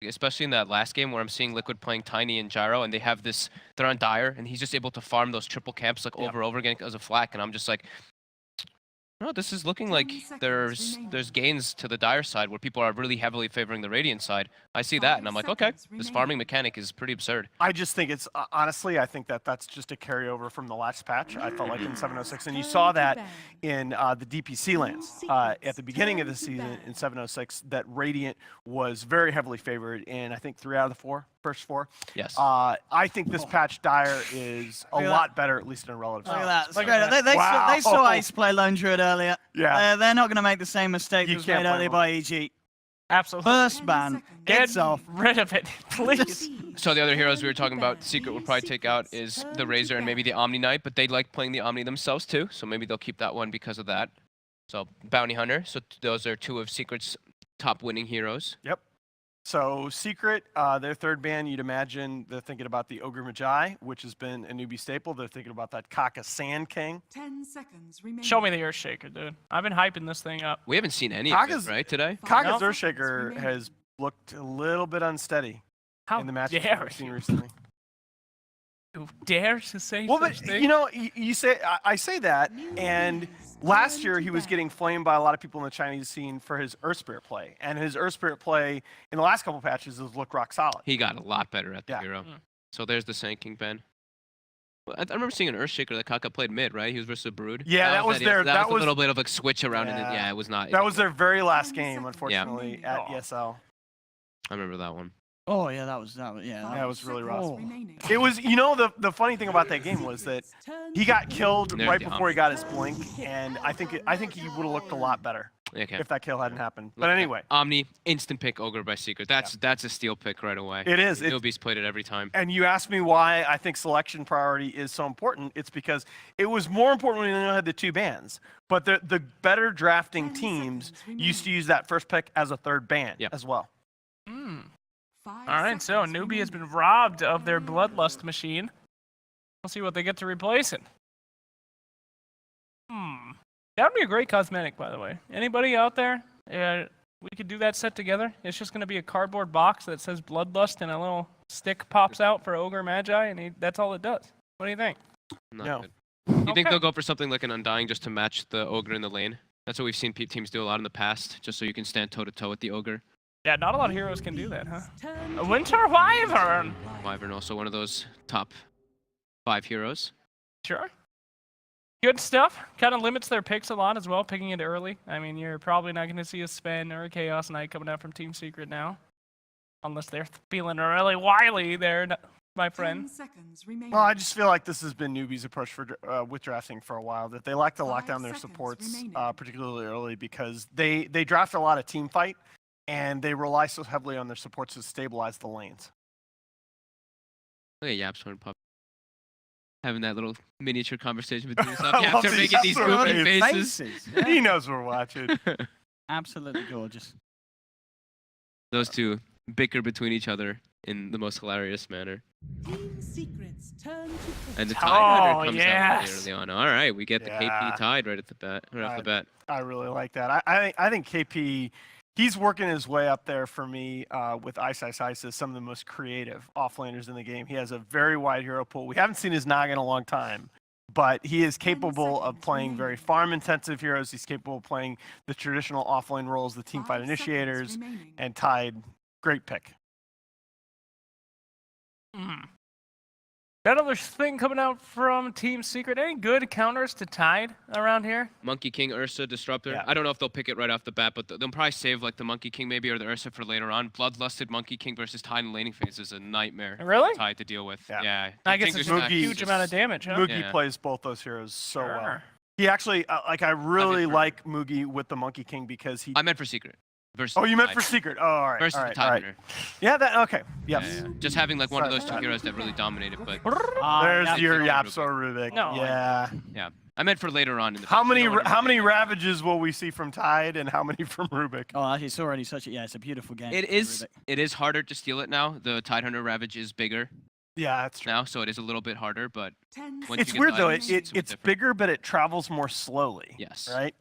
especially in that last game where I'm seeing Liquid playing Tiny and Gyro, and they have this, they're on Dire, and he's just able to farm those triple camps like over and over again as a flak, and I'm just like, no, this is looking like there's gains to the Dire side where people are really heavily favoring the Radiant side. I see that, and I'm like, okay, this farming mechanic is pretty absurd. I just think it's, honestly, I think that that's just a carryover from the last patch, I felt like in 706. And you saw that in the DPC lands at the beginning of the season in 706, that Radiant was very heavily favored in, I think, 3 out of the first 4. Yes. I think this patch Dire is a lot better, at least in a relative sense. Look at that. They saw Ace play Lone Druid earlier. Yeah. They're not going to make the same mistake that was made earlier by EG. Absolutely. First ban, Get off. rid of it, please. So the other heroes we were talking about, Secret would probably take out is the Razor and maybe the Omni Knight, but they like playing the Omni themselves too, so maybe they'll keep that one because of that. So Bounty Hunter, so those are 2 of Secret's top winning heroes. Yep. So Secret, their third ban, you'd imagine they're thinking about the Ogre Magi, which has been a newbie staple. They're thinking about that Kaka Sand King. 10 seconds remaining. Show me the Earthshaker, dude. I've been hyping this thing up. We haven't seen any of it, right, today? Kaka's No. Earthshaker has looked a little bit unsteady How in the matches dare we've seen you? recently. You dare to say Well, such but thing? you know, you say I say that, and last year he was getting flamed by a lot of people in the Chinese scene for his Earth Spirit play, and his Earth Spirit play in the last couple patches has looked rock solid. He got a lot better at the Yeah. hero. So there's the Sand King ban. Well, I remember seeing an Earthshaker that Kaka played mid, right? He was versus a Brood. Yeah, that was their- That that was a was- little bit of a switch around, and Yeah. it was not. That was their very last game, unfortunately, Yeah. at ESL. I remember that one. Oh, yeah, that was yeah. Yeah, it was really rough. Remaining. It was, you know, the funny thing about that game was that he got killed There's right the before he got his blink, and I think he would have looked a lot better Okay. if that kill hadn't happened. But Look, anyway, Omni, instant pick Ogre by Secret. That's a steal pick right away. it is. NewBee's played it every time. And you asked me why I think selection priority is so important. It's because it was more important when you had the 2 bans. But the better drafting teams used to use that first pick as a third ban as well. All right, so NewBee has been robbed of their Bloodlust machine. We'll see what they get to replace it. That would be a great cosmetic, by the way. Anybody out there? We could do that set together. It's just going to be a cardboard box that says Bloodlust and a little stick pops out for Ogre Magi, and that's all it does. What do you think? Not No. good. You think they'll go for something like an Undying just to match the Ogre in the lane? That's what we've seen teams do a lot in the past, just so you can stand toe-to-toe with the Ogre. Yeah, not a lot of heroes can do that, huh? A Winter Wyvern! Wyvern also one of those top 5 heroes. Sure. Good stuff. Kind of limits their picks a lot as well, picking it early. I mean, you're probably not going to see a Sven or a Chaos Knight coming out from Team Secret now. Unless they're feeling really wily there, my friend. 10 seconds remaining. Well, I just feel like this has been NewBee's approach for with drafting for a while. That they like to lock 5 down their seconds supports, remaining. particularly early, because they draft a lot of team fight, and they rely so heavily on their supports to stabilize the lanes. Look at Yaps and Pup having that little miniature conversation between himself. I Yaps love are these making these sort of goofy faces. faces. He knows we're watching. Absolutely gorgeous. Those two bicker between each other in the most hilarious manner. Team Secret's turn to pick. And the Tide Hunter Oh, comes yes. out early on. All right, we get the Yeah. KP Tide right at the bat. Right off the bat. I really like that. I think KP, he's working his way up there for me with Ice as some of the most creative offlaners in the game. He has a very wide hero pool. We haven't seen his Naga in a long time, but he is capable of playing very farm-intensive heroes. He's capable of playing the traditional offlane roles, the teamfight 5 seconds initiators, remaining. and Tide, great pick. That other thing coming out from Team Secret. Any good counters to Tide around here? Monkey King, Ursa, Disruptor. Yeah. I don't know if they'll pick it right off the bat, but they'll probably save like the Monkey King maybe or the Ursa for later on. Bloodlusted Monkey King versus Tide in laning phase is a nightmare. Really? For Tide to deal with. Yeah. I guess think it's there's a not- huge amount of damage, huh? Moogie Yeah. plays both those heroes so well. Sure. He actually, I really for- like Moogie with the Monkey King because he... I meant for Secret. Versus Oh, you meant Tide. for Secret. Oh, all right. Versus all the right, Tide all right. Hunter. Yeah, that, okay. Yes. Yeah. Just having like one of Sorry those about two that. heroes that really dominated, but There's yeah. your Yeah. Yapso Rubik. No. Yeah. yeah. I meant for later on in the How match. You know what I many mean? Ravages will we see from Tide and how many from Rubik? Oh, actually, it's already such a it's a beautiful game. It is. It is harder to steal it now. The Tide Hunter Ravage is bigger Yeah, that's true. now, so it is a little bit harder. But 10 once It's you get weird the though. items, It's different. bigger, but it travels more slowly. Yes. Right.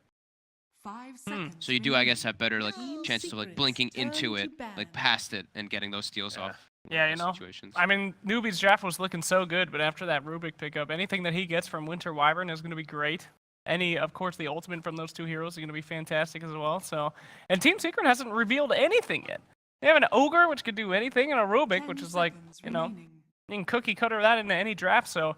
5 seconds. So you do, I guess, remaining. have better like Team chances of like Secrets, blinking turn into to it, like ban. past it, and getting those steals Yeah. off. in Yeah, those you know, Situations. I mean, NewBee's draft was looking so good, but after that Rubik pickup, anything that he gets from Winter Wyvern is going to be great. Of course, the ultimate from those two heroes is going to be fantastic as well. So, and Team Secret hasn't revealed anything yet. They have an Ogre, which could do anything, and a Rubik, 10 which is like, seconds you know, remaining. you can cookie cutter that into any draft. So,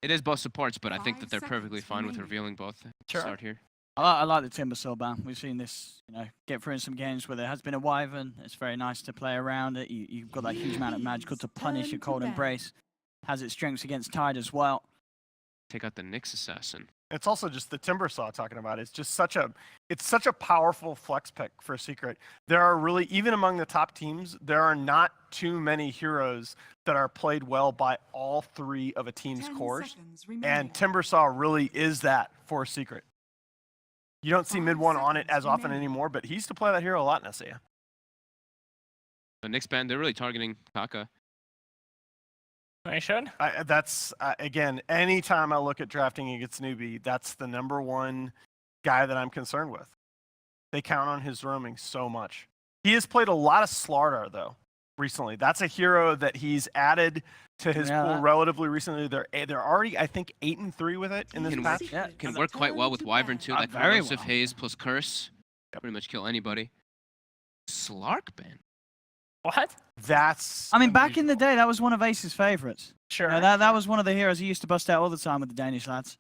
It is both supports, but I think 5 that they're perfectly seconds fine with remaining. revealing both to Sure. start here. I like the Timbersaw ban. We've seen this, get through in some games where there has been a Wyvern. It's very nice to play around it. You've got that huge amount of magical to punish a Cold Embrace. Has its strengths against Tide as well. Take out the Nyx Assassin. It's also just the Timbersaw talking about. It's just such a powerful flex pick for Secret. There are really, even among the top teams, there are not too many heroes that are played well by all three of a team's 10 cores. seconds remaining. And Timbersaw really is that for Secret. You don't see 5 mid one on it seconds as often remaining. anymore, but he used to play that hero a lot in SAM. The Nyx band, they're really targeting Kaka. they should. That's again, anytime I look at drafting against NewBee, that's the number one guy that I'm concerned with. They count on his roaming so much. He has played a lot of Slardar though recently. That's a hero that he's added to his pool relatively recently. They're already, I think, 8-3 with it in this Can patch. work, Yeah, can and work quite well with Wyvern too. That very corrosive well. haze plus curse. Pretty much kill anybody. Slark ban. What? That's. I mean, back in the unusual. day, that was one of Ace's favorites. Sure. That was one of the heroes he used to bust out all the time with the Danish lads.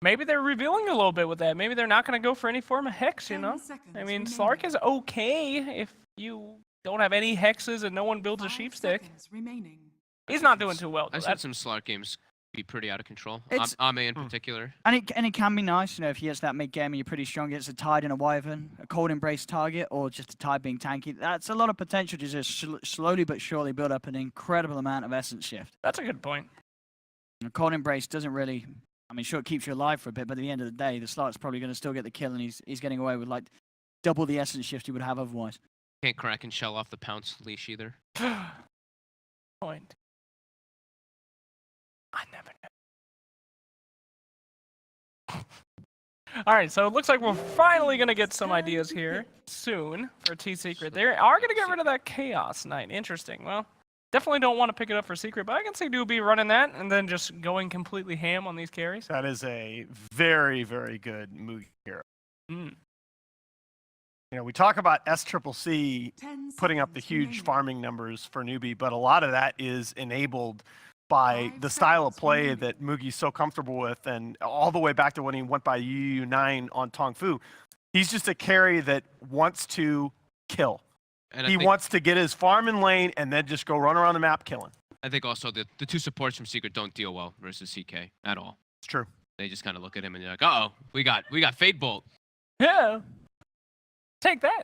Maybe they're revealing a little bit with that. Maybe they're not going to go for any form of hex, you 10 know? seconds I mean, remaining. Slark is okay if you don't have any hexes and no one builds a 5 sheep stick. seconds remaining. He's not doing too well. Though. I've seen some Slark games be pretty out of control. It's- Ame in particular. And it can be nice, if he gets that mid game and you're pretty strong, gets a Tide and a Wyvern, a Cold Embrace target, or just a Tide being tanky. That's a lot of potential to just slowly but surely build up an incredible amount of Essence Shift. That's a good point. A Cold Embrace doesn't really, sure, it keeps you alive for a bit, but at the end of the day, the Slark's probably going to still get the kill, and he's getting away with like double the Essence Shift he would have otherwise. Can't crack and shell off the pounce leash either. Point. I never know. All right, so it looks like we're finally going to get some ideas here soon for T-Secret. They are going to get rid of that Chaos Knight. Interesting. Well, definitely don't want to pick it up for Secret, but I can see NewBee running that and then just going completely ham on these carries. That is a very, very good Mugi hero. Mm. We talk about SCCC 10 putting up the seconds huge remaining. farming numbers for NewBee, but a lot of that is enabled by 5 the style of seconds play remaining. that Mugi's so comfortable with, and all the way back to when he went by UU9 on Tong Fu. He's just a carry that wants to kill. And He wants to get his farm in lane and then just go run around the map killing. I think also the two supports from Secret don't deal well versus CK at all. It's true. They just kind of look at him and they're like, uh-oh, we got Fade Bolt. Yeah. Take that.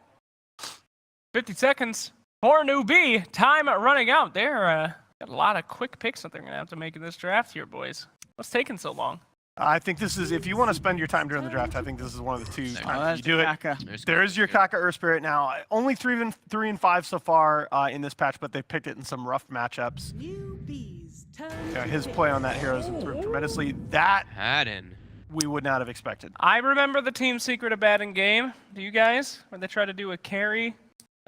50 seconds for NewBee. Time running out. They're got a lot of quick picks that they're going to have to make in this draft here, boys. What's taking so long? I think this is, if you want to spend your time during the draft, I think this is one of the two times you do it. There is your Kaka Earth Spirit now. Only 3 and 5 so far in this patch, but they've picked it in some rough matchups. NewBee's turn. His play on that hero has improved tremendously. That Hadden. we would not have expected. I remember the Team Secret Abaddon game. Do you guys? Where they tried to do a carry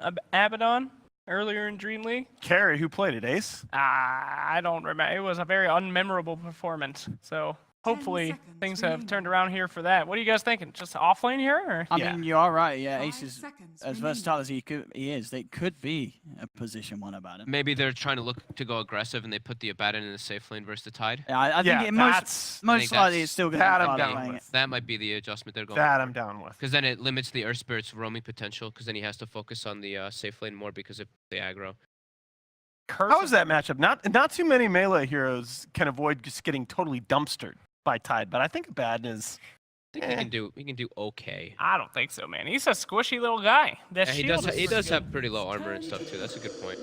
Abaddon earlier in DreamLeague? Carey, who played it? Ace? I don't remember. It was a very unmemorable performance. So hopefully seconds things have remaining. turned around here for that. What are you guys thinking? Just offlane here? Or? I Yeah. mean, you are right. Yeah, 5 Ace is seconds as remaining. versatile as he is. They could be a position one about him. Maybe they're trying to look to go aggressive and they put the Abaddon in the safe lane versus the Tide. Yeah, I think Yeah, it that's most think likely that's- it's still going that to I'm be down playing with. it. That might be the adjustment they're going that I'm down with. Because then it limits the Earth Spirit's roaming potential because then he has to focus on the safe lane more because of the aggro. How is that matchup? Not too many melee heroes can avoid just getting totally dumpstered by Tide, but I think Abaddon is. I think he can do okay. I don't think so, man. He's a squishy little guy. That Yeah, he shield does is he pretty does good. have pretty low armor and stuff too. That's a good point.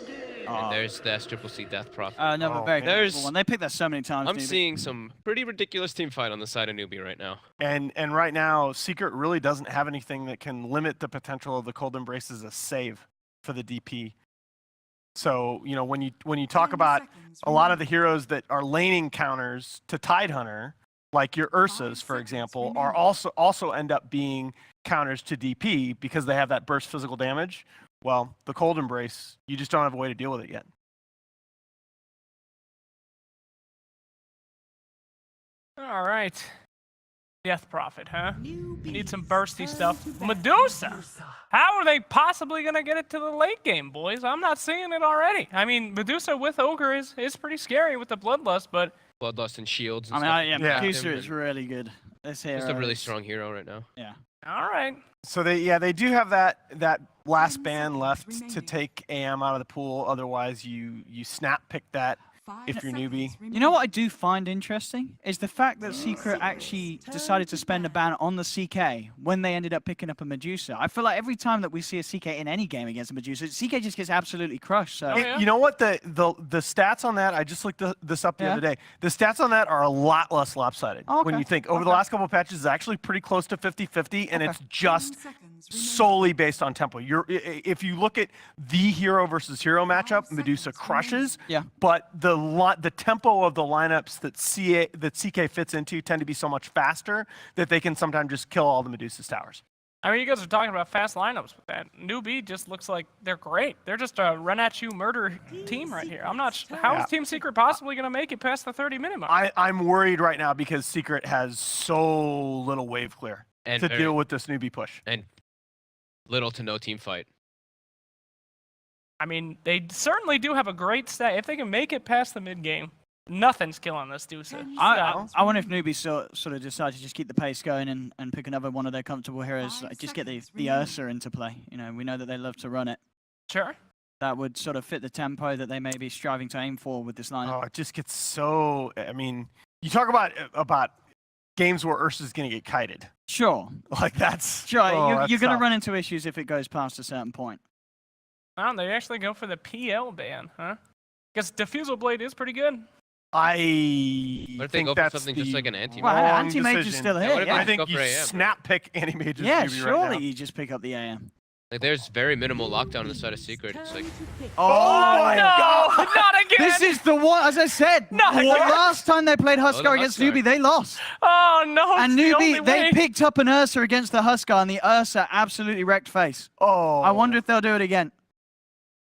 And there's the SCCC Death Prof. Another very man. There's- comfortable one. They picked that so many times. I'm dude. seeing some pretty ridiculous team fight on the side of NewBee right now. And right now, Secret really doesn't have anything that can limit the potential of the Cold Embrace as a save for the DP. So when you talk 10 about seconds a lot of the remaining. heroes that are laning counters to Tidehunter, like your Ursas, for example, are also end up being counters to DP because they have that burst physical damage. Well, the Cold Embrace, you just don't have a way to deal with it yet. All right. Death Prophet, huh? NewBees Need some bursty turn stuff. to battle. Medusa! How are they possibly going to get it to the late game, boys? I'm not seeing it already. I mean, Medusa with Ogre is pretty scary with the Bloodlust, but... Bloodlust and shields I and mean, stuff. Yeah. Medusa is really good. This hero Just a really is- strong hero right now. Yeah. All right. So they do have that last 10 ban left seconds to remaining. take AM out of the pool. Otherwise, you snap pick that. 5 if you're seconds NewBee. You know what I do find interesting is the fact that Secret actually decided to spend a ban on the CK when they ended up picking up a Medusa. I feel like every time that we see a CK in any game against a Medusa, CK just gets absolutely crushed. So Oh, yeah. You know what? The stats on that, I just looked this up the Yeah. other day. The stats on that are a lot less lopsided. Oh, When okay. you think over the Okay. last couple of patches, it's actually pretty close to 50-50, and Okay. it's just 10 seconds remaining. solely based on tempo. If you look at the hero versus hero matchup, Medusa seconds crushes. Yeah. But the tempo of the lineups that CK fits into tend to be so much faster that they can sometimes just kill all the Medusa's towers. I mean, you guys are talking about fast lineups with that. NewBee just looks like they're great. They're just a run-at-you murder team right here. I'm not how Yeah. is Team Secret possibly going to make it past the 30-minute mark? I'm worried right now because Secret has so little wave clear And to very- deal with this newbie push. And little to no team fight. I mean, they certainly do have a great stat. If they can make it past the mid-game, nothing's killing this Medusa. I wonder if NewBee sort of decide to just keep the pace going and pick another one of their comfortable heroes. 5 Like just get the seconds remaining. Ursa into play. You know, we know that they love to run it. Sure. That would sort of fit the tempo that they may be striving to aim for with this lineup. Oh, it just gets so. I mean, you talk about games where Ursa's going to get kited. Sure, Like that's sure. oh, you're that's going to tough. run into issues if it goes past a certain point. Oh, they actually go for the PL ban, huh? Guess Diffusal Blade is pretty good. I What if they think go for that's something the just like an anti-mage? Well, wrong anti-mage is decision. still Yeah, here. what if Yeah, they I think go for you AM? snap pick anti-mage's yeah, newbie surely right now. you just pick up the AM. Like there's very minimal lockdown on the side of Secret. It's like Oh my no, God! not again! This is the one, as I said, Not the again. last time they played Huskar the against Huskar. NewBee, they lost. Oh no! And it's the only NewBee, they way. picked up an Ursa against the Huskar, and the Ursa absolutely wrecked face. Oh, I wonder if they'll do it again.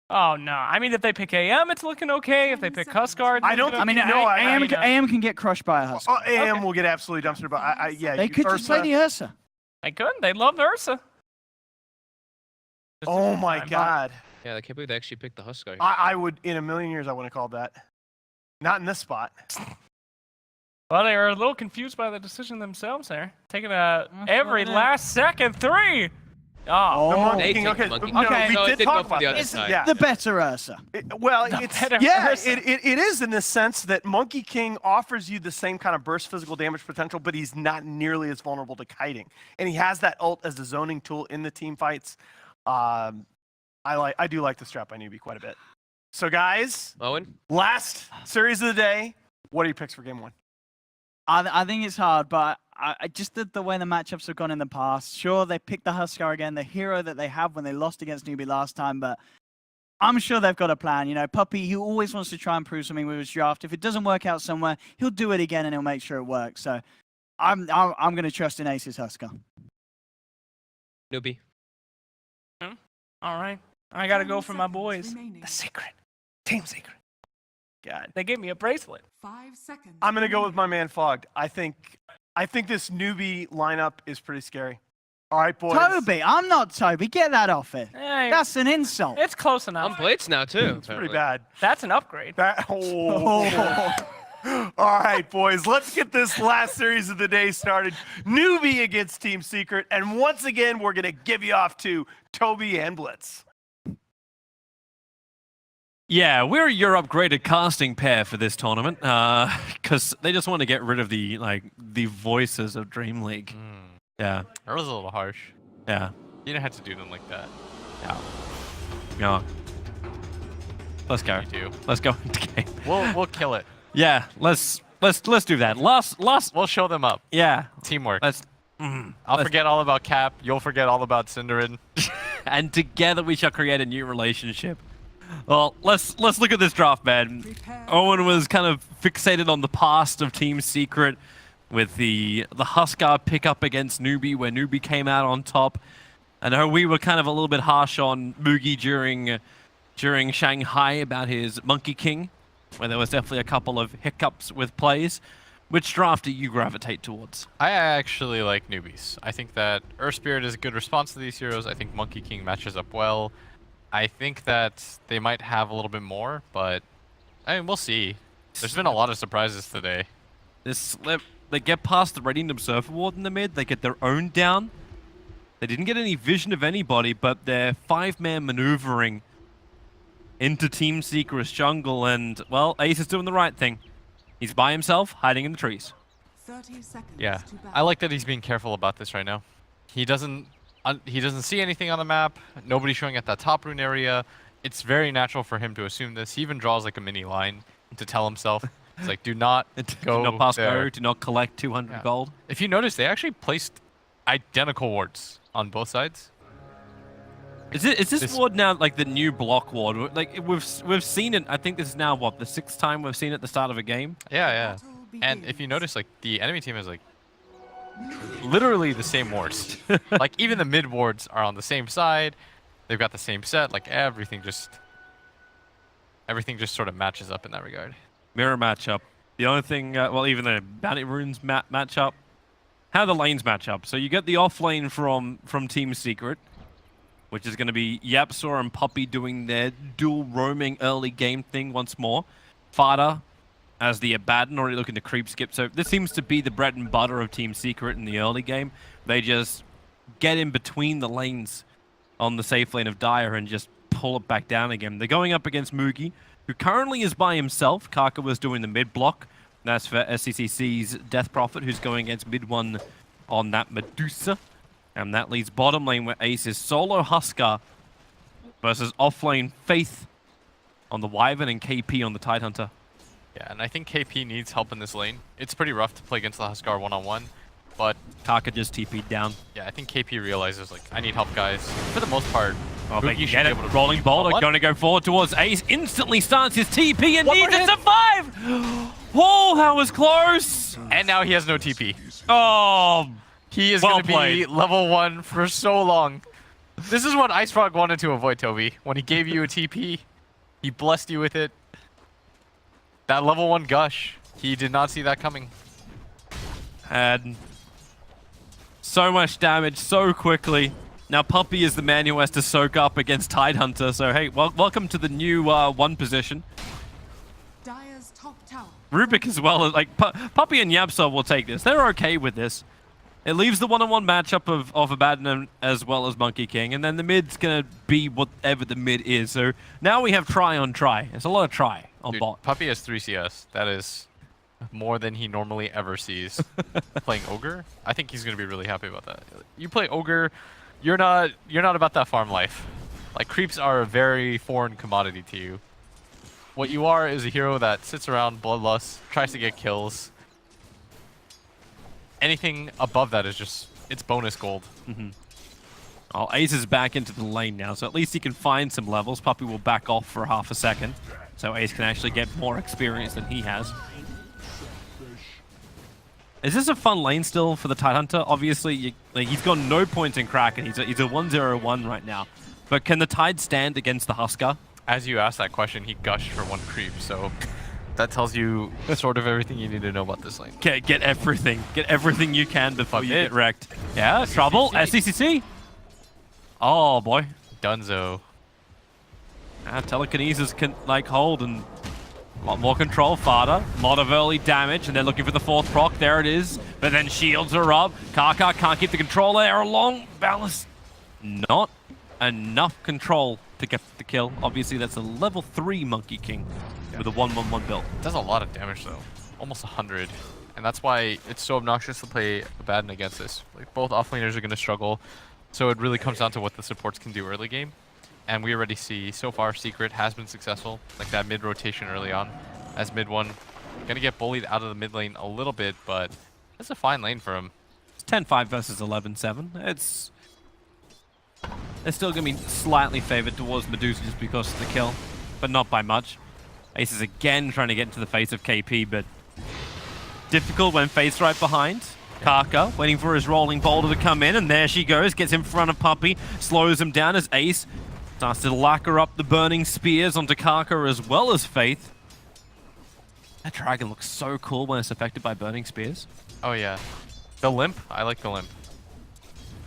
Oh no! I mean, if they pick AM, it's looking okay. If they pick Huskar, it's I don't looking I mean, You know, AM can get crushed by a Huskar. Oh, AM Okay. will get absolutely dumpstered, but yeah, They could just play the Ursa. They could. They love Ursa. Just a Oh good my time. God! yeah, I can't believe they actually picked the Huskar. here. I would in a million years I wouldn't have called that. Not in this spot. Well, they were a little confused by the decision themselves there, taking a That's every right. last second three. Oh, The Oh, Monkey They King. take Okay, Monkey no, King. we So it did did talk go for about the other this. side. Yeah. the better Ursa. Well, The it's better yeah, Ursa. it is in the sense that Monkey King offers you the same kind of burst physical damage potential, but he's not nearly as vulnerable to kiting, and he has that ult as a zoning tool in the team fights. I do like the strap by NewBee quite a bit. So guys, Owen? last series of the day. What are your picks for game one? I think it's hard, but I just the way the matchups have gone in the past. Sure, they picked the Huskar again, the hero that they have when they lost against NewBee last time, but I'm sure they've got a plan. You know, Puppy, he always wants to try and prove something with his draft. If it doesn't work out somewhere, he'll do it again and he'll make sure it works. So I'm going to trust in Ace's Huskar. NewBee? all right. I gotta go for my 10 boys. seconds remaining. The Secret, Team Secret. God, They gave me a bracelet. 5 seconds. I'm gonna go with remaining. my man Fogged. I think this NewBee lineup is pretty scary. All right, boys. Toby, I'm not Toby. Get that off it. Eh, That's an insult. it's close I'm enough. Blades now too. It's pretty apparently. bad. That's an upgrade. That, All right, boys, let's get this last series of the day started. NewBee against Team Secret, and once again, we're going to give you off to Toby and Blitz. Yeah, we're your upgraded casting pair for this tournament, because they just want to get rid of the voices of DreamLeague. Yeah, That was a little harsh. yeah, You didn't have to do them like that. yeah. Let's go. You do. Let's go into game. We'll kill it. Yeah, let's do that. Last. We'll show them up. Yeah, Teamwork. let's. I'll let's- forget all about Cap. You'll forget all about Cinderin. And together we shall create a new relationship. Well, let's look at this draft, man. Prepare. Owen was kind of fixated on the past of Team Secret. with the Huskar pickup against NewBee, where NewBee came out on top. I know we were kind of a little bit harsh on Mugi during Shanghai about his Monkey King, where there was definitely a couple of hiccups with plays. Which draft do you gravitate towards? I actually like newbies. I think that Earth Spirit is a good response to these heroes. I think Monkey King matches up well. I think that they might have a little bit more, but I mean, we'll see. There's been a lot of surprises today. They get past the Radiant Observer Ward in the mid, they get their own down. They didn't get any vision of anybody, but they're 5-man maneuvering into Team Secret's jungle, and, well, Ace is doing the right thing. He's by himself, hiding in the trees. 30 seconds Yeah, to battle. I like that he's being careful about this right now. He doesn't see anything on the map. Nobody's showing at that top rune area. It's very natural for him to assume this. He even draws like a mini line to tell himself. It's like, do not go Do not pass there. go, do not collect 200 Yeah. gold. If you notice, they actually placed identical wards on both sides. Is this ward now like the new block ward? Like we've seen it. I think this is now what, the 6th time we've seen it at the start of a game. Yeah. Battle And if you begins. notice, like the enemy team is like literally the same wards. Like even the mid wards are on the same side. They've got the same set. Like everything just sort of matches up in that regard. Mirror matchup. The only thing, well, even the bounty runes match up. How the lanes match up. So you get the off lane from Team Secret, which is going to be Yapsaw and Puppy doing their dual roaming early game thing once more. Fada as the Abaddon already looking to creep skip. So this seems to be the bread and butter of Team Secret in the early game. They just get in between the lanes on the safe lane of Dire and just pull it back down again. They're going up against Mugi, who currently is by himself. Kaka was doing the mid block. That's for SCCC's Death Prophet, who's going against mid one on that Medusa. And that leads bottom lane where Ace is solo Huskar versus offlane Faith on the Wyvern and KP on the Tidehunter. Yeah, and I think KP needs help in this lane. It's pretty rough to play against the Huskar one-on-one, but Kaka just TP'd down. yeah, I think KP realizes like I need help, guys. For the most part, Oh, they Mugi should get be it. able to Rolling Boulder What? going to go forward towards Ace. Instantly starts his TP and One more needs to hit. survive! Oh, that was close! And now he has no TP. Oh, He is Well going to be played. level 1 for so long. This is what Ice Frog wanted to avoid, Toby. When he gave you a TP, he blessed you with it. That level 1 gush, he did not see that coming. and so much damage so quickly. Now Puppy is the man who has to soak up against Tidehunter. So hey, welcome to the new 1 position. Dire's top tower. Rubik as well. Like Puppy and Yapsa will take this. They're okay with this. It leaves the one-on-one matchup of Abaddon as well as Monkey King, and then the mid's gonna be whatever the mid is. So now we have try on try. It's a lot of try on Dude, bot. Puppy has 3 CS. That is more than he normally ever sees. Playing Ogre, I think he's gonna be really happy about that. You play Ogre, you're not about that farm life. Like creeps are a very foreign commodity to you. What you are is a hero that sits around, bloodlust, tries to get kills. Anything above that is just, it's bonus gold. Oh, Ace is back into the lane now, so at least he can find some levels. Puppy will back off for half a second, so Ace can actually get more experience than he has. Is this a fun lane still for the Tidehunter? Obviously, he's got no points in Kraken. He's a 1-0-1 right now. But can the Tide stand against the Huskar? As you asked that question, he gushed for 1 creep, so that tells you sort of everything you need to know about this lane. Get everything. Get everything you can before Fuck you it. get wrecked. Yeah, trouble. SCCC. Oh, boy. Dunzo. Telekinesis can, like, hold and a lot more control. Fada, a lot of early damage, and they're looking for the 4th proc. There it is. But then shields are up. Kaka can't keep the control there along. Balance. Not enough control to get the kill. Obviously, that's a level 3 Monkey King with a 1-1-1 build. Does a lot of damage though, almost 100, and that's why it's so obnoxious to play Abaddon against this. Like both offlaners are going to struggle, so it really comes down to what the supports can do early game. And we already see so far Secret has been successful, like that mid rotation early on, as mid one going to get bullied out of the mid lane a little bit, but it's a fine lane for him. It's 10-5 versus 11-7. It's still going to be slightly favored towards Medusa just because of the kill, but not by much. Ace is again trying to get into the face of KP, but difficult when Faith's right behind. Kaka waiting for his rolling boulder to come in, and there she goes. Gets in front of Puppey, slows him down as Ace starts to lacquer up the burning spears onto Kaka as well as Faith. That dragon looks so cool when it's affected by burning spears. Oh yeah. The limp? I like the limp.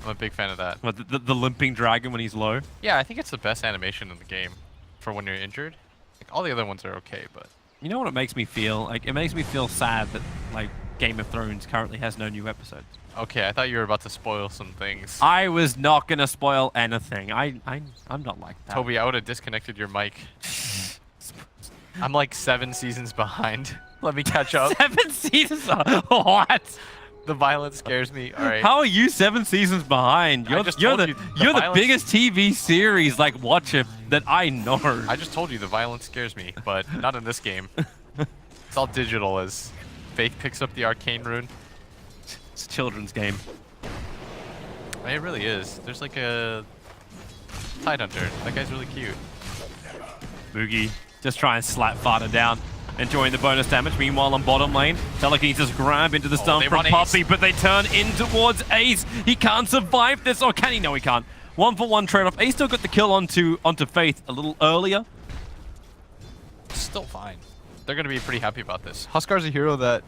I'm a big fan of that. What, the limping dragon when he's low? Yeah, I think it's the best animation in the game for when you're injured. Like, all the other ones are okay, but... You know what it makes me feel? Like, it makes me feel sad that, like, Game of Thrones currently has no new episodes. Okay, I thought you were about to spoil some things. I was not gonna spoil anything. I'm not like that. Toby, I would have disconnected your mic. I'm like 7 seasons behind. Let me catch up. 7 seasons? What? The violence scares me. All right. How are you 7 seasons behind? You're the biggest TV series like watcher that I know. I just told you the violence scares me, but not in this game. It's all digital as Faith picks up the arcane rune. It's a children's game. I mean, it really is. There's like a Tidehunter. That guy's really cute. Boogie just try and slap Fada down. Enjoying the bonus damage. Meanwhile, on bottom lane, Telekinesis grab into the stun from Puppey, but they turn in towards Ace. He can't survive this, or can he? No, he can't. 1-for-1 trade-off. Ace still got the kill onto Faith a little earlier. Still fine. They're going to be pretty happy about this. Huskar's a hero that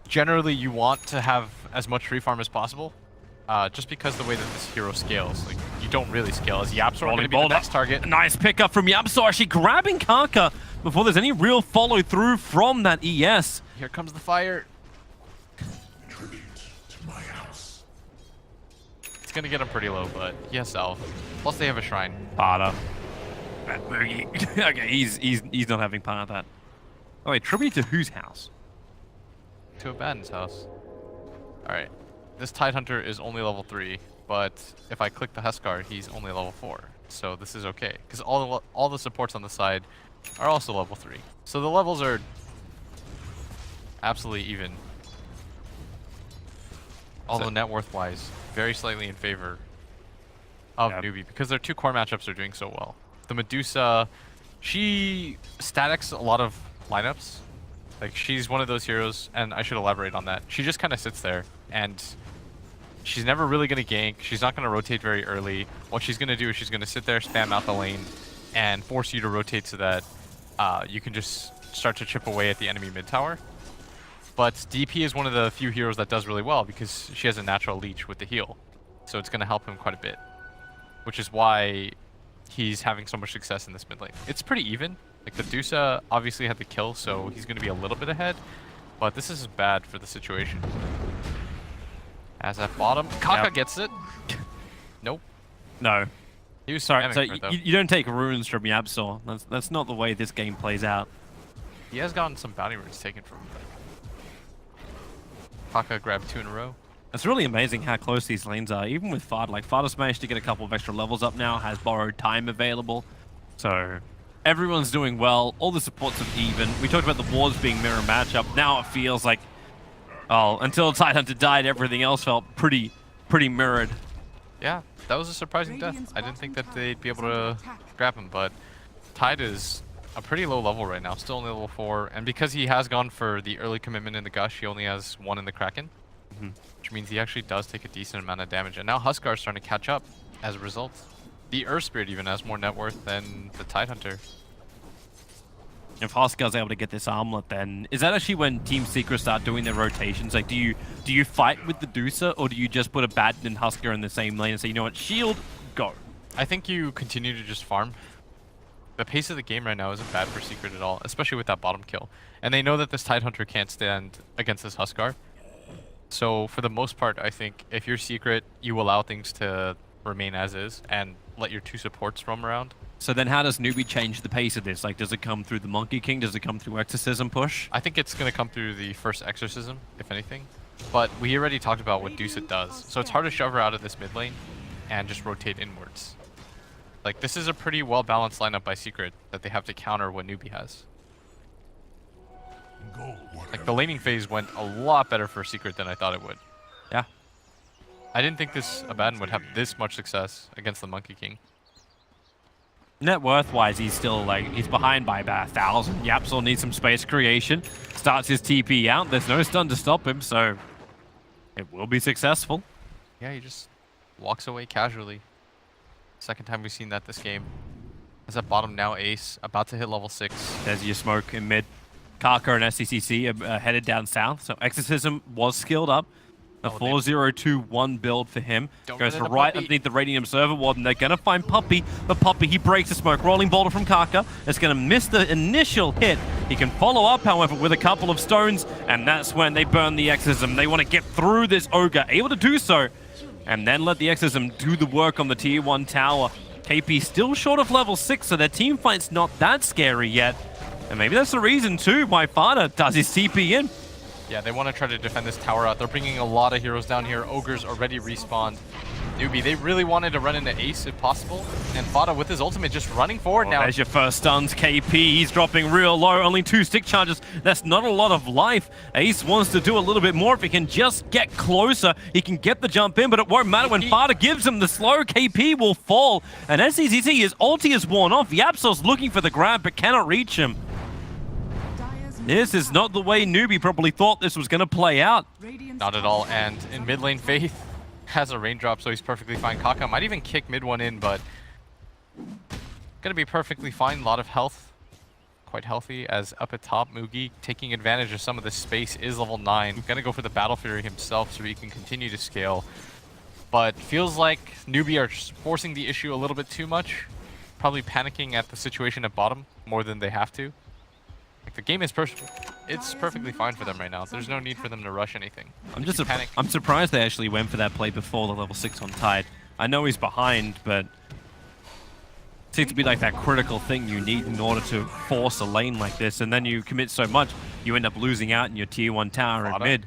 generally you want to have as much free farm as possible. Just because the way that this hero scales. Like, you don't really scale as Yapsor going to be the next target. Nice pickup from Yapsor, actually grabbing Kaka before there's any real follow through from that ES. Here comes the fire. Tribute to my house. It's going to get him pretty low, but he has Salve. Plus they have a shrine. Fada. Okay, he's not having part of that. Oh wait, tribute to whose house? To Abaddon's house. Alright. This Tidehunter is only level 3, but if I click the Huskar, he's only level 4. So this is okay, because all the supports on the side are also level 3. So the levels are absolutely even. Although net worth-wise, very slightly in favor of NewBee, because their 2 core matchups are doing so well. The Medusa, she statics a lot of lineups. Like, she's one of those heroes, and I should elaborate on that. She just kind of sits there, and she's never really going to gank. She's not going to rotate very early. What she's going to do is she's going to sit there, spam out the lane, and force you to rotate so that you can just start to chip away at the enemy mid tower. But DP is one of the few heroes that does really well because she has a natural leech with the heal. So it's going to help him quite a bit, which is why he's having so much success in this mid lane. It's pretty even. Like, the Dusa obviously had the kill, so he's going to be a little bit ahead. But this is bad for the situation. As at bottom, Kaka gets it. Nope. No. He was sorry. So for it, though. you don't take runes from Yapsor. That's not the way this game plays out. He has gotten some bounty runes taken from him. Kaka grabbed 2 in a row. It's really amazing how close these lanes are. Even with Fada, like Fada's managed to get a couple of extra levels up now, has borrowed time available. So everyone's doing well. All the supports are even. We talked about the wars being mirror matchup. Now it feels like, oh, until Tidehunter died, everything else felt pretty mirrored. Yeah, that was a surprising death. I didn't think that they'd be able to grab him, but Tide is a pretty low level right now, still only level 4. And because he has gone for the early commitment in the Gush, he only has 1 in the Kraken. Which means he actually does take a decent amount of damage. And now Huskar is starting to catch up as a result. The Earth Spirit even has more net worth than the Tidehunter. If Huskar's able to get this armlet, then is that actually when Team Secret start doing their rotations? Like, do you fight with the Dusa, or do you just put Abaddon and Huskar in the same lane and say, you know what, shield, go? I think you continue to just farm. The pace of the game right now isn't bad for Secret at all, especially with that bottom kill. And they know that this Tidehunter can't stand against this Huskar. So for the most part, I think if you're Secret, you allow things to remain as is and let your 2 supports roam around. So then how does NewBee change the pace of this? Like, does it come through the Monkey King? Does it come through Exorcism push? I think it's going to come through the first Exorcism, if anything. But we already talked about what Dusa does. So it's hard to shove her out of this mid lane and just rotate inwards. Like, this is a pretty well-balanced lineup by Secret that they have to counter what NewBee has. Like, the laning phase went a lot better for Secret than I thought it would. Yeah. I didn't think this Abaddon would have this much success against the Monkey King. Net worth-wise, he's still like, he's behind by about 1,000. Yapsor needs some space creation. Starts his TP out. There's no stun to stop him, so it will be successful. Yeah, he just walks away casually. Second time we've seen that this game. Is at bottom now, Ace, about to hit level 6. There's your smoke in mid. Karka and SCCC are headed down south, so Exorcism was skilled up. A 4-0-2-1 build for him. Goes for right underneath the Radiant Observer Ward, and they're going to find Puppey. But Puppey, he breaks the smoke. Rolling boulder from Karka. It's going to miss the initial hit. He can follow up, however, with a couple of stones, and that's when they burn the Exorcism. They want to get through this Ogre, able to do so, and then let the Exorcism do the work on the tier 1 tower. KP still short of level 6, so their team fight's not that scary yet. And maybe that's the reason, too, why Fada does his TP in. Yeah, they want to try to defend this tower out. They're bringing a lot of heroes down here. Ogres already respawned. NewBee, they really wanted to run into Ace if possible. And Fada with his ultimate just running forward now. There's your first stuns, KP. He's dropping real low. Only 2 stick charges. That's not a lot of life. Ace wants to do a little bit more. If he can just get closer, he can get the jump in, but it won't matter when Fada gives him the slow. KP will fall. And SCCC, his ulti is worn off. Yapsor's looking for the grab, but cannot reach him. This is not the way NewBee probably thought this was going to play out. Not at all. And in mid lane, Faith has a raindrop, so he's perfectly fine. Kaka might even kick mid one in, but gonna be perfectly fine. A lot of health. Quite healthy, as up at top, Mugi taking advantage of some of this space is level 9. Gonna go for the Battle Fury himself so he can continue to scale. But feels like NewBee are just forcing the issue a little bit too much. Probably panicking at the situation at bottom more than they have to. Like, the game is it's perfectly fine for them right now. There's no need for them to rush anything. I'm surprised they actually went for that play before the level 6 on Tide. I know he's behind, but it seems to be like that critical thing you need in order to force a lane like this, and then you commit so much, you end up losing out in your tier 1 tower in mid.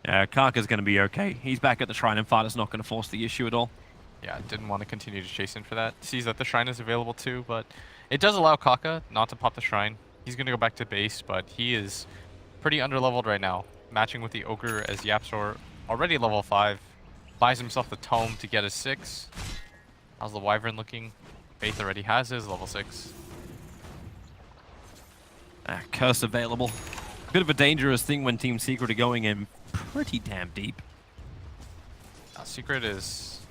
Karka's going to be okay. He's back at the shrine, and Fada's not going to force the issue at all. Yeah, didn't want to continue to chase in for that. Sees that the shrine is available too, but it does allow Kaka not to pop the shrine. He's going to go back to base, but he is pretty underleveled right now. Matching with the Ogre as Yapsor, already level 5. Buys himself the Tome to get a 6. How's the Wyvern looking? Faith already has his level 6. Curse available. Bit of a dangerous thing when Team Secret are going in pretty damn deep. Secret's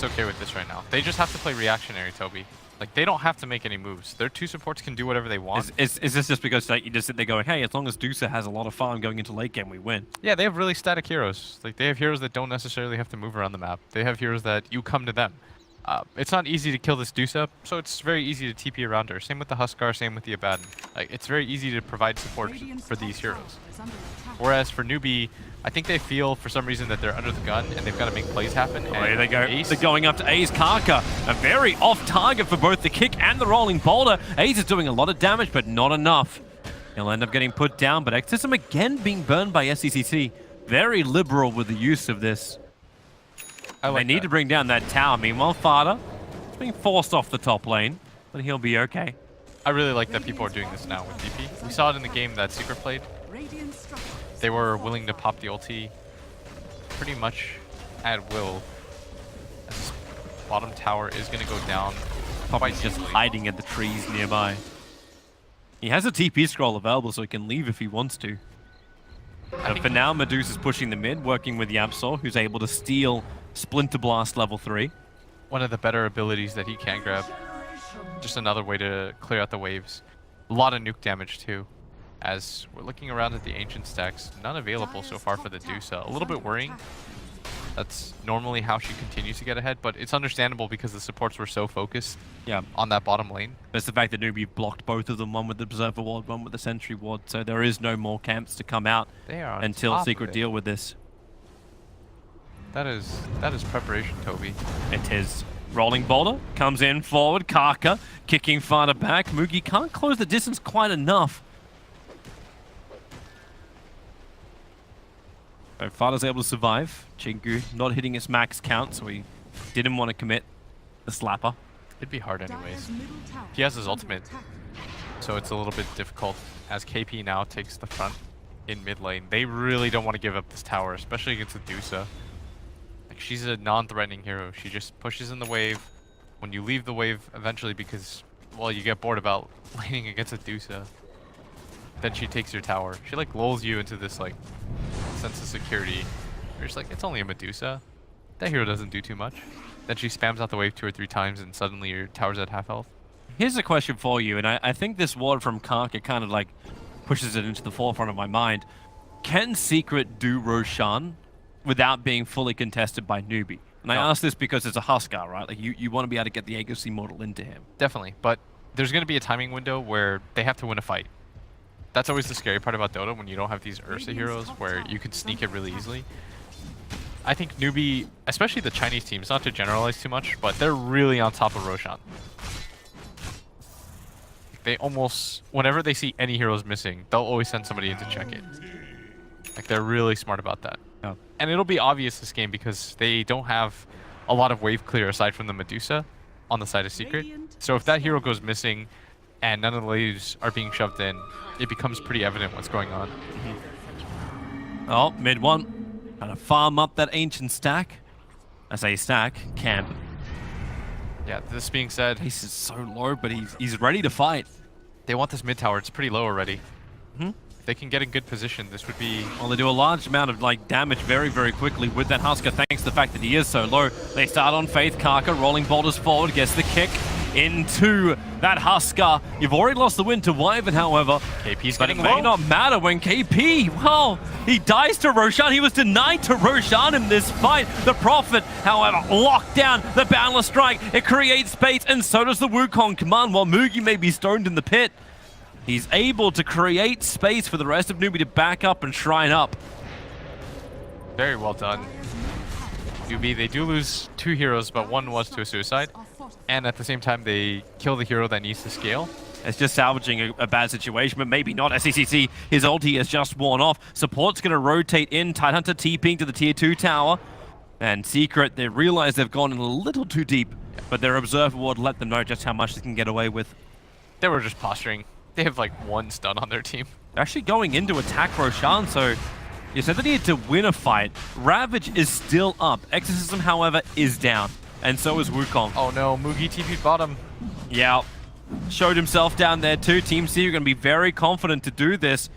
okay with this right now. They just have to play reactionary, Toby. Like, they don't have to make any moves. Their 2 supports can do whatever they want. Is this just because like, you just sit there going, hey, as long as Dusa has a lot of farm going into late game, we win? Yeah, they have really static heroes. Like, they have heroes that don't necessarily have to move around the map. They have heroes that you come to them. It's not easy to kill this Dusa, so it's very easy to TP around her. Same with the Huskar, same with the Abaddon. Like, it's very easy to provide support for these heroes. Whereas for NewBee, I think they feel for some reason that they're under the gun and they've got to make plays happen. Oh, there they go. Ace. They're going up to Ace. Karka, a very off target for both the kick and the rolling boulder. Ace is doing a lot of damage, but not enough. He'll end up getting put down, but Exorcism again being burned by SCCC. Very liberal with the use of this. They need to bring down that tower. Meanwhile, Fada is being forced off the top lane, but he'll be okay. I really like that people are doing this now with DP. We saw it in the game that Secret played. They were willing to pop the ulti pretty much at will. This bottom tower is going to go down. Poppy's just hiding at the trees nearby. He has a TP scroll available, so he can leave if he wants to. But for now, Medusa's pushing the mid, working with Yapsor, who's able to steal Splinter Blast level 3. One of the better abilities that he can grab. Just another way to clear out the waves. A lot of nuke damage too. As we're looking around at the ancient stacks, none available so far for the Dusa. A little bit worrying. That's normally how she continues to get ahead, but it's understandable because the supports were so focused on that bottom lane. But it's the fact that NewBee blocked both of them, one with the Observer Ward, one with the Sentry Ward, so there is no more camps to come out until Secret deal with this. That is preparation, Toby. It is. Rolling boulder comes in forward. Karka kicking Fada back. Mugi can't close the distance quite enough. So Fada's able to survive. Chingu not hitting its max count, so he didn't want to commit the slapper. It'd be hard anyways. He has his ultimate, so it's a little bit difficult as KP now takes the front in mid lane. They really don't want to give up this tower, especially against the Dusa. Like, she's a non-threatening hero. She just pushes in the wave. when you leave the wave eventually because, well, you get bored about laning against a Dusa, then she takes your tower. She like lulls you into this like sense of security. You're just like, it's only a Medusa. That hero doesn't do too much. Then she spams out the wave 2 or 3 times and suddenly your tower's at half health. Here's a question for you, and I think this ward from Karka kind of like pushes it into the forefront of my mind. Can Secret do Roshan without being fully contested by NewBee? And I ask this because it's a Huskar, right? Like you want to be able to get the Agassi model into him. Definitely, but there's going to be a timing window where they have to win a fight. That's always the scary part about Dota when you don't have these Ursa heroes where you can sneak it really easily. I think NewBee, especially the Chinese teams, not to generalize too much, but they're really on top of Roshan. They almost, whenever they see any heroes missing, they'll always send somebody in to check it. Like, they're really smart about that. Yeah. And it'll be obvious this game because they don't have a lot of wave clear aside from the Medusa on the side of Secret. So if that hero goes missing and none of the waves are being shoved in, it becomes pretty evident what's going on. Oh, mid one. Trying to farm up that ancient stack. I say stack, camp. Yeah, this being said, Ace is so low, but he's ready to fight. they want this mid tower. It's pretty low already. If they can get in good position, this would be... Well, they do a large amount of like damage very, very quickly with that Huskar, thanks to the fact that he is so low. They start on Faith. Karka rolling boulders forward, gets the kick into that Huskar. You've already lost the win to Wyvern, however. KP's But it getting may low. not matter when KP, well, he dies to Roshan. He was denied to Roshan in this fight. The Prophet, however, locked down the Boundless Strike. It creates space, and so does the Wukong command. While Mugi may be stoned in the pit, he's able to create space for the rest of NewBee to back up and shrine up. Very well done. NewBee, they do lose 2 heroes, but one was to a suicide. And at the same time, they kill the hero that needs to scale. It's just salvaging a bad situation, but maybe not. SCCC, his ulti has just worn off. Support's going to rotate in. Tidehunter TPing to the tier 2 tower. And Secret, they realize they've gone in a little too deep, but their Observer Ward let them know just how much they can get away with. They were just posturing. They have like 1 stun on their team. They're actually going in to attack Roshan, so you said they needed to win a fight. Ravage is still up. Exorcism, however, is down. And so is Wukong. Oh no, Mugi TP'd bottom. Yeah, showed himself down there too. Team C are going to be very confident to do this.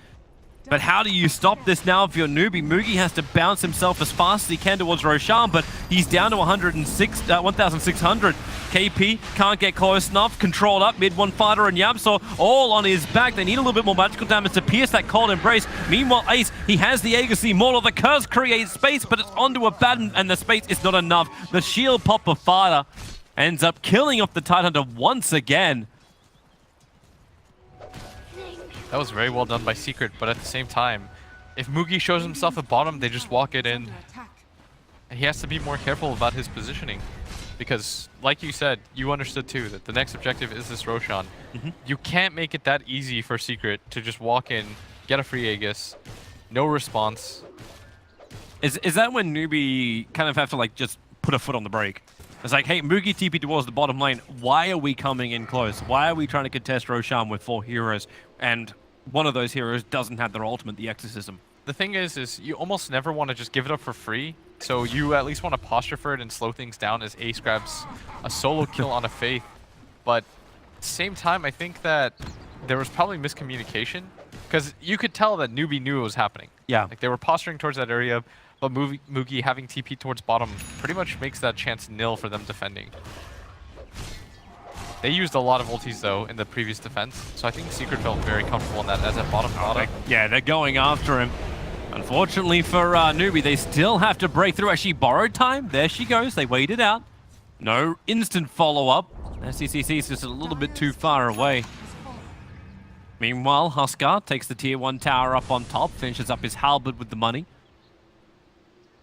But how do you stop this now if you're NewBee? Mugi has to bounce himself as fast as he can towards Roshan, but he's down to 1,600. KP can't get close enough. Controlled up, mid one fighter and Yamsor all on his back. They need a little bit more magical damage to pierce that cold embrace. Meanwhile, Ace, he has the Agassi Mortal. The curse creates space, but it's onto a Batten, and the space is not enough. The shield popper fighter ends up killing off the Tidehunter once again. That was very well done by Secret, but at the same time, if Mugi shows himself at bottom, they just walk it in. He has to be more careful about his positioning. Because, like you said, you understood too, that the next objective is this Roshan. You can't make it that easy for Secret to just walk in, get a free Aegis, no response. Is that when NewBee kind of have to like just put a foot on the brake? It's like, hey, Mugi TP towards the bottom lane. Why are we coming in close? Why are we trying to contest Roshan with 4 heroes? And one of those heroes doesn't have their ultimate, the Exorcism. The thing is you almost never want to just give it up for free. So you at least want to posture for it and slow things down as Ace grabs a solo kill on a Faith. But at the same time, I think that there was probably miscommunication. Because you could tell that NewBee knew it was happening. Yeah. Like they were posturing towards that area, but Mugi having TP towards bottom pretty much makes that chance nil for them defending. They used a lot of ultis though in the previous defense, so I think Secret felt very comfortable in that as at bottom. Yeah, they're going after him. Unfortunately for NewBee, they still have to break through. Actually, borrowed time. There she goes. They wait it out. No instant follow-up. SCCC is just a little bit too far away. Meanwhile, Huskar takes the tier 1 tower up on top, finishes up his halberd with the money.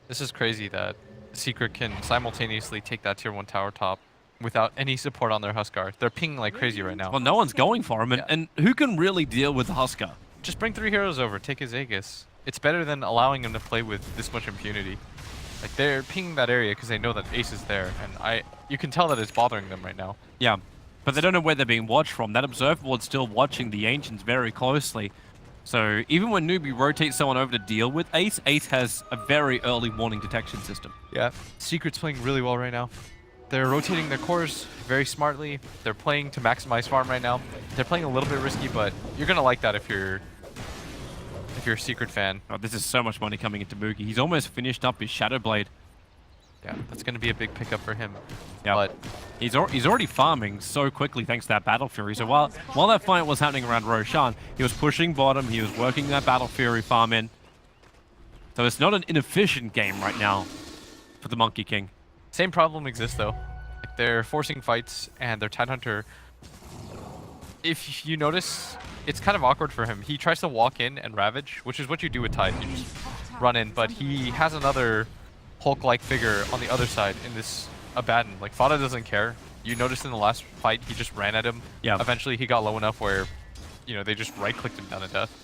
This is crazy that Secret can simultaneously take that tier 1 tower top without any support on their Huskar. They're pinging like crazy right now. Well, no one's going for him, and who can really deal with the Huskar? Just bring 3 heroes over, take his Aegis. It's better than allowing him to play with this much impunity. Like they're pinging that area because they know that Ace is there, and you can tell that it's bothering them right now. Yeah, but they don't know where they're being watched from. That Observer Ward's still watching the Ancients very closely. So even when NewBee rotates someone over to deal with Ace, Ace has a very early warning detection system. Yeah, Secret's playing really well right now. They're rotating their cores very smartly. They're playing to maximize farm right now. They're playing a little bit risky, but you're gonna like that if you're a Secret fan. Oh, this is so much money coming into Moogie. He's almost finished up his Shadow Blade. Yeah, that's gonna be a big pickup for him. Yeah, But he's already farming so quickly thanks to that Battle Fury. So while that fight was happening around Roshan, he was pushing bottom. He was working that Battle Fury farm in. So it's not an inefficient game right now for the Monkey King. same problem exists though. Like, they're forcing fights and their Tidehunter. If you notice, it's kind of awkward for him. He tries to walk in and ravage, which is what you do with Tide. You just run in, but he has another Hulk-like figure on the other side in this Abaddon. Like, Fada doesn't care. You noticed in the last fight, he just ran at him. Yeah. Eventually, he got low enough where, you know, they just right-clicked him down to death.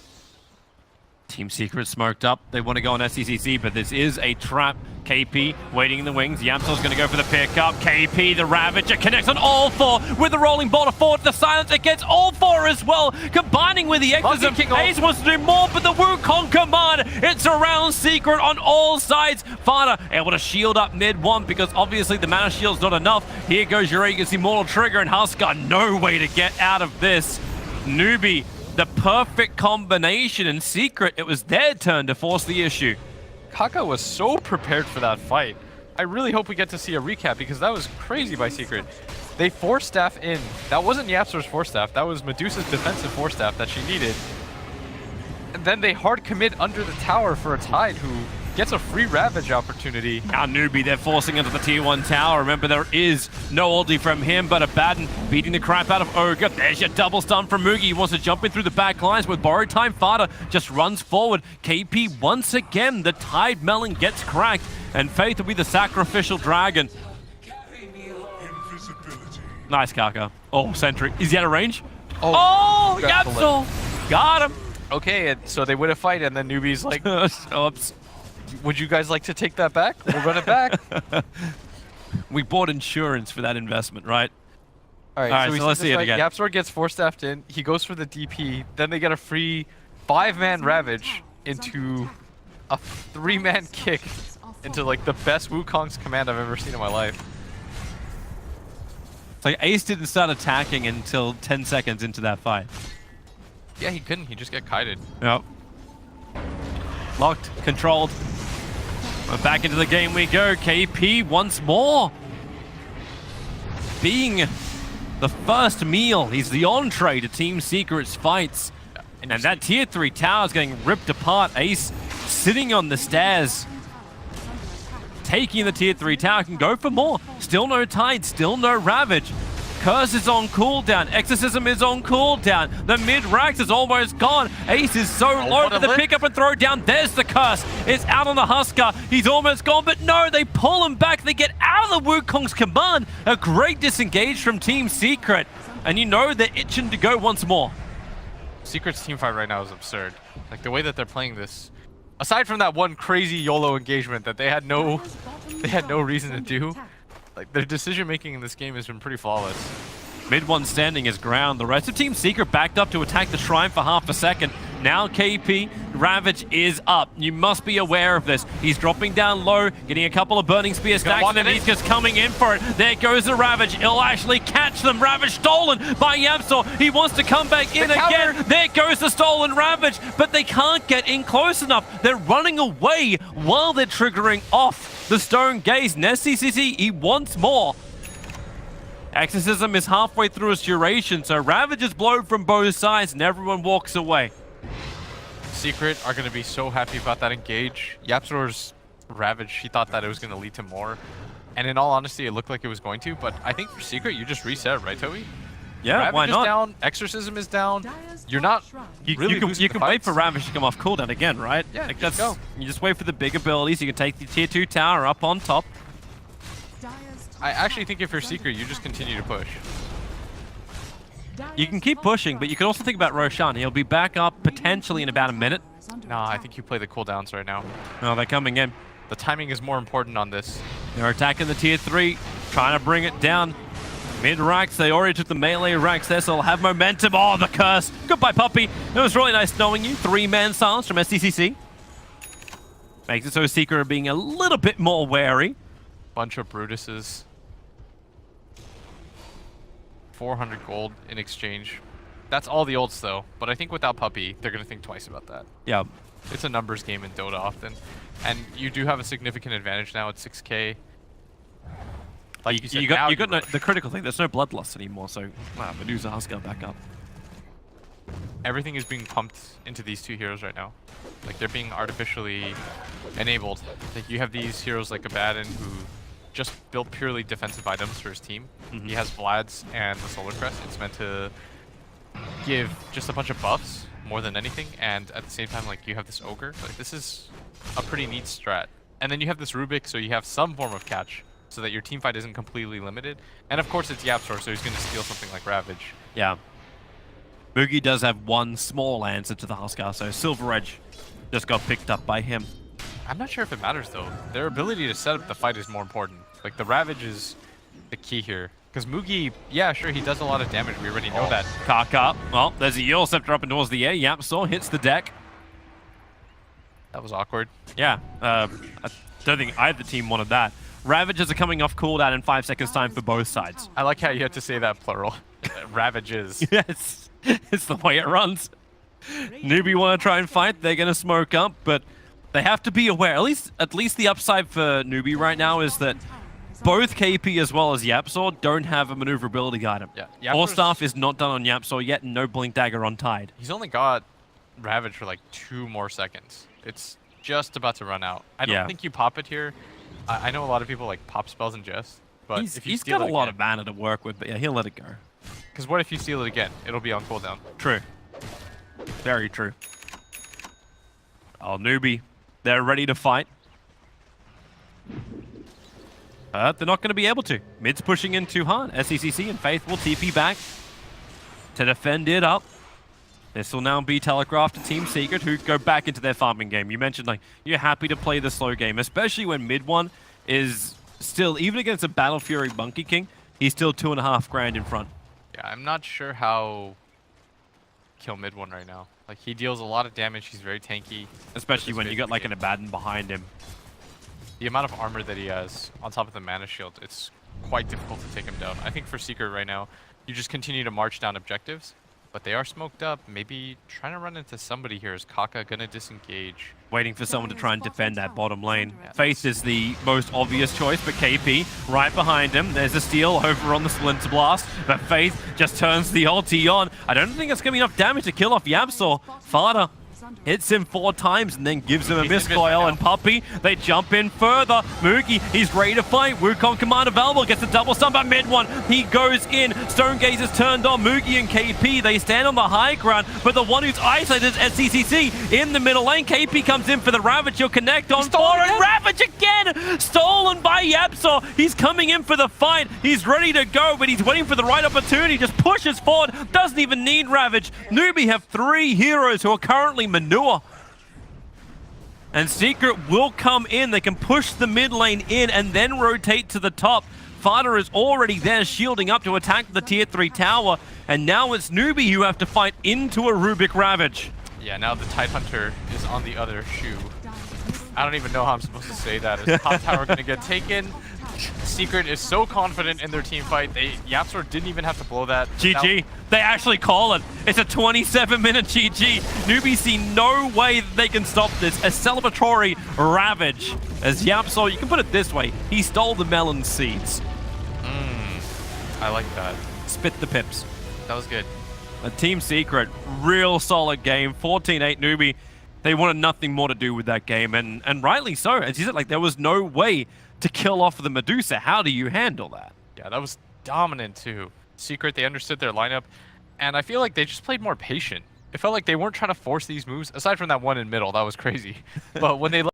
Team Secret smoked up. They want to go on SCCC, but this is a trap. KP waiting in the wings. Yamso's going to go for the pickup. KP, the Ravager, connects on all four with the rolling border forward. The silence against all four as well. Combining with the Exorcism. Ace wants to do more, but the Wukong command. It's around Secret on all sides. Fada able to shield up mid one because obviously the mana shield's not enough. Here goes Uragas Immortal Trigger and Huskar. No way to get out of this. NewBee, the perfect combination in Secret. It was their turn to force the issue. Kaka was so prepared for that fight. I really hope we get to see a recap because that was crazy by Secret. They force staff in. That wasn't Yapsor's force staff. That was Medusa's defensive force staff that she needed. And then they hard commit under the tower for a Tide who gets a free Ravage opportunity. Now NewBee, they're forcing into the tier 1 tower. Remember, there is no ulti from him, but Abaddon beating the crap out of Ogre. There's your double stun from Moogie. He wants to jump in through the back lines with borrowed time. Fada just runs forward. KP once again, the Tide melon gets cracked, and Faith will be the sacrificial dragon. Invisibility. Nice, Kaka. Oh, Sentry. Is he out of range? Oh, Yapso! Got him! Okay, and so they win a fight and then Newbie's like, Oops. would you guys like to take that back? We'll run it back. We bought insurance for that investment, right? All right, All right, we so let's this see it fight. again. Yapsor gets force-staffed in. He goes for the DP. Then they get a free 5-man Ravage into a 3-man kick into like the best Wukong's command I've ever seen in my life. It's like Ace didn't start attacking until 10 seconds into that fight. Yeah, he couldn't. He just got kited. Yep. Locked, controlled. But back into the game we go. KP once more. Being the first meal, he's the entree to Team Secret's fights. And that tier 3 tower is getting ripped apart. Ace sitting on the stairs. Taking the tier 3 tower, can go for more. Still no Tide, still no Ravage. Curse is on cooldown. Exorcism is on cooldown. The mid-rax is almost gone. Ace is so low that the pick up and throw down. There's the curse. It's out on the Huskar. He's almost gone, but no, they pull him back. They get out of the Wukong's command. A great disengage from Team Secret. And you know they're itching to go once more. Secret's team fight right now is absurd. Like the way that they're playing this. Aside from that one crazy YOLO engagement that they had no reason to do. Like, their decision-making in this game has been pretty flawless. Mid one standing his ground. The rest of Team Secret backed up to attack the shrine for half a second. Now KP, Ravage is up. You must be aware of this. He's dropping down low, getting a couple of burning spear stacks, and then he's just coming in for it. There goes the Ravage. He'll actually catch them. Ravage stolen by Yamsor. He wants to come back in again. There goes the stolen Ravage, but they can't get in close enough. They're running away while they're triggering off the Stone Gaze. SCCC, he wants more. Exorcism is halfway through its duration, so Ravage is blown from both sides and everyone walks away. Secret are going to be so happy about that engage. Yapsor's Ravage, he thought that it was going to lead to more. And in all honesty, it looked like it was going to, but I think for Secret, you just reset, right, Toby? Yeah, Ravage why not? is down, Exorcism is down. You're not You really can losing the wait for fights. Ravage to come off cooldown again, right? Yeah, like just that's, go. you just wait for the big abilities. You can take the tier 2 tower up on top. I actually think if you're Secret, you just continue to push. You can keep pushing, but you can also think about Roshan. He'll be back up potentially in about a minute. Nah, I think you play the cooldowns right now. Oh, they're coming in. The timing is more important on this. They're attacking the tier 3, trying to bring it down. Mid-racks, they already took the melee racks there, so they'll have momentum. Oh, the curse. Goodbye, puppy. It was really nice knowing you. 3-man silence from SCCC. Makes it so Secret are being a little bit more wary. Bunch of Brutuses. 400 gold in exchange. That's all the ults though, but I think without Puppey, they're going to think twice about that. Yeah. It's a numbers game in Dota often. And you do have a significant advantage now at 6k. Like You got no, the critical thing. There's no bloodlust anymore, so wow, Medusa Huskar back up. Everything is being pumped into these two heroes right now. Like they're being artificially enabled. Like you have these heroes like Abaddon who just built purely defensive items for his team. He has Vlad's and the Solar Crest. It's meant to give just a bunch of buffs more than anything, and at the same time, like you have this Ogre. Like this is a pretty neat strat. And then you have this Rubik, so you have some form of catch, so that your team fight isn't completely limited. And of course, it's YapzOr, so he's going to steal something like Ravage. Yeah. Boogie does have one small answer to the Huskar, so Silver Edge just got picked up by him. I'm not sure if it matters though. Their ability to set up the fight is more important. Like the Ravage is the key here. Because Mugi, yeah, sure, he does a lot of damage. We already know that. Kaka, well, there's a Earl Scepter up and towards the air. YapzOr hits the deck. That was awkward. Yeah, I don't think either team wanted that. Ravages are coming off cooldown in 5 seconds time for both sides. I like how you had to say that plural. Ravages. Yes, it's the way it runs. NewBee want to try and fight. They're going to smoke up, but they have to be aware. At least the upside for NewBee right now is that both KP as well as YapzOr don't have a maneuverability item. Yeah, All Staff is not done on YapzOr yet, and no Blink Dagger on Tide. He's only got Ravage for like 2 more seconds. It's just about to run out. I don't think you pop it here. I know a lot of people like pop spells in jest, but if you he's steal got it a lot again, of mana to work with, but yeah, he'll let it go. Because what if you steal it again? It'll be on cooldown. True. Very true. Oh, NewBee. They're ready to fight. They're not going to be able to. Mid's pushing in too hard. SECC and Faith will TP back to defend it up. This will now be telegraphed to Team Secret, who go back into their farming game. You mentioned, like, you're happy to play the slow game, especially when mid one is still, even against a Battle Fury Monkey King, he's still 2.5 grand in front. Yeah, I'm not sure how kill mid one right now. Like, he deals a lot of damage. He's very tanky. Especially when you got, like, an Abaddon behind him. The amount of armor that he has on top of the mana shield, it's quite difficult to take him down. I think for Secret right now, you just continue to march down objectives, but they are smoked up. Maybe trying to run into somebody here. Is Kaka gonna disengage? Waiting for someone to try and defend that bottom lane. Faith is the most obvious choice, but KP right behind him. There's a steal over on the Splinter Blast, but Faith just turns the ulti on. I don't think it's gonna be enough damage to kill off YapzOr. Fada hits him 4 times and then gives him a miscoil, and Puppey, they jump in further. Moogie, he's ready to fight. Wukong Commander Valor gets a double stun by mid one. He goes in. Stonegaze is turned on. Moogie and KP, they stand on the high ground, but the one who's isolated is SCCC in the middle lane. KP comes in for the Ravage. He'll connect on 4, and Ravage again! Stolen by YapzOr. He's coming in for the fight. He's ready to go, but he's waiting for the right opportunity. Just pushes forward. Doesn't even need Ravage. NewBee have 3 heroes who are currently manure. And Secret will come in. They can push the mid lane in and then rotate to the top. Fada is already there, shielding up to attack the tier 3 tower. And now it's NewBee who have to fight into a Rubik Ravage. Yeah, now the Tidehunter is on the other shoe. I don't even know how I'm supposed to say that. Is top tower going to get taken? Secret is so confident in their team fight. YapzOr didn't even have to blow that. GG. They actually call it. It's a 27-minute GG. NewBee see no way that they can stop this. A celebratory Ravage. As YapzOr, you can put it this way, he stole the melon seeds. I like that. Spit the pips. That was good. A Team Secret, real solid game. 14-8 NewBee. They wanted nothing more to do with that game, and rightly so. As you said, like, there was no way to kill off the Medusa. How do you handle that? Yeah, that was dominant too. Secret, they understood their lineup, and I feel like they just played more patient. It felt like they weren't trying to force these moves, aside from that one in middle. That was crazy. But when they